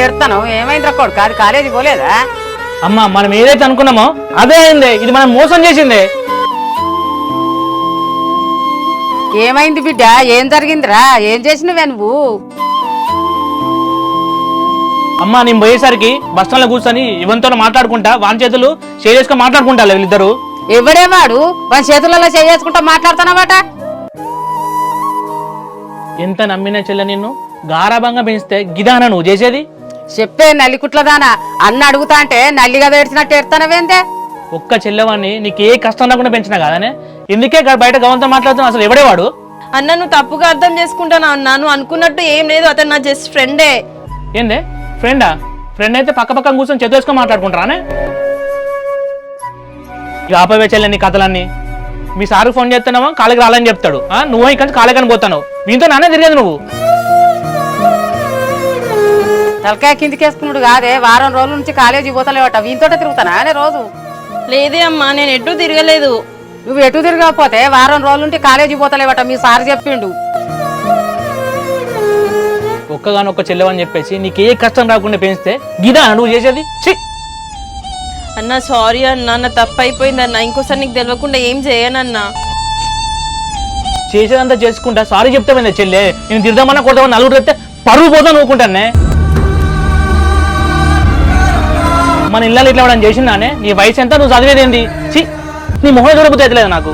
ఏడుతాను ఏమైంది కొడుకు అది కాలేజీ పోలేదా? అమ్మా మనం ఏదైతే అనుకున్నామో అదే అయింది. ఇది మనం మోసం చేసిందే. ఏమైంది బిడ్డ? ఏం జరిగిందిరా? ఏం చేసినవే నువ్వు? అమ్మా నేను పోయేసరికి బస్ స్టాండ్ లో కూర్చొని ఇవంతో మాట్లాడుకుంటా వాని చేతులు చేసుకొని మాట్లాడుకుంటా వీళ్ళిద్దరు. ఎవడేవాడు వాని చేతులలో చేసుకుంటా మాట్లాడుతున్నావాట? ఎంత నమ్మిన చెల్లె నిన్ను గారాభంగా పెంచితే గిదానా నువ్వు చేసేది? చెప్పే నల్లికుట్లదానా అన్న అడుగుతా అంటే నల్లిగా వేడ్చినట్టు ఏడుతానవేందే? ఒక్క చెల్లెవాడిని నీకు ఏ కష్టం రాకుండా పెంచినా కాదనే ఇందుకే బయట గవంతో మాట్లాడుతున్నా. అసలు ఎవడేవాడు? అన్న నువ్వు తప్పుగా అర్థం చేసుకుంటాను అన్నా. నువ్వు అనుకున్నట్టు ఏం లేదు, అతను నా జస్ట్ ఫ్రెండే. ఏందే ఫ్రెండా? ఫ్రెండ్ అయితే పక్క పక్కన కూర్చొని చేతువేసుకొని మాట్లాడుకుంటారానే? ఇక ఆపవే చెల్లె నీ కథలన్నీ. మీ సార్ ఫోన్ చేస్తున్నావా కాలేకి రాలని చెప్తాడు, నువ్వు ఇక్కడ కాలేకని పోతావు. మీతో నానే తిరిగేది నువ్వు. తలకాయ కిందికేసుకున్నాడు కాదే, వారం రోజుల నుంచి కాలేజీ పోతలేవట వీనితోటే తిరుగుతానా అనే రోజు? లేదే అమ్మా, నేను ఎటు తిరగలేదు. నువ్వు ఎటు తిరగకపోతే వారం రోజుల నుండి కాలేజీ పోతలేవట మీ సార్ చెప్పిండు. ఒక్కగానొక్క చెల్లెవని చెప్పేసి నీకు ఏ కష్టం రాకుండా పెంచితే గిదా నువ్వు చేసేది? అన్న సారీ అన్న, నా తప్పు అయిపోయింది అన్న. ఇంకోసారి నీకు తెలియకుండా ఏం చేయనన్నా. చేసేదంతా చేసుకుంటా సారీ చెప్తామైందా చెల్లె? నేను తిడదామన్నా కొడదామని నలుగురు చెప్తే పరువు పోతా నువ్వుకుంటానే. మన ఇళ్ళలో ఇట్లా చేసిందానే? నీ వయసు ఎంత? నువ్వు చదివేదేంది? నీ మొహం చూడబుద్ధి అయితే లేదు నాకు.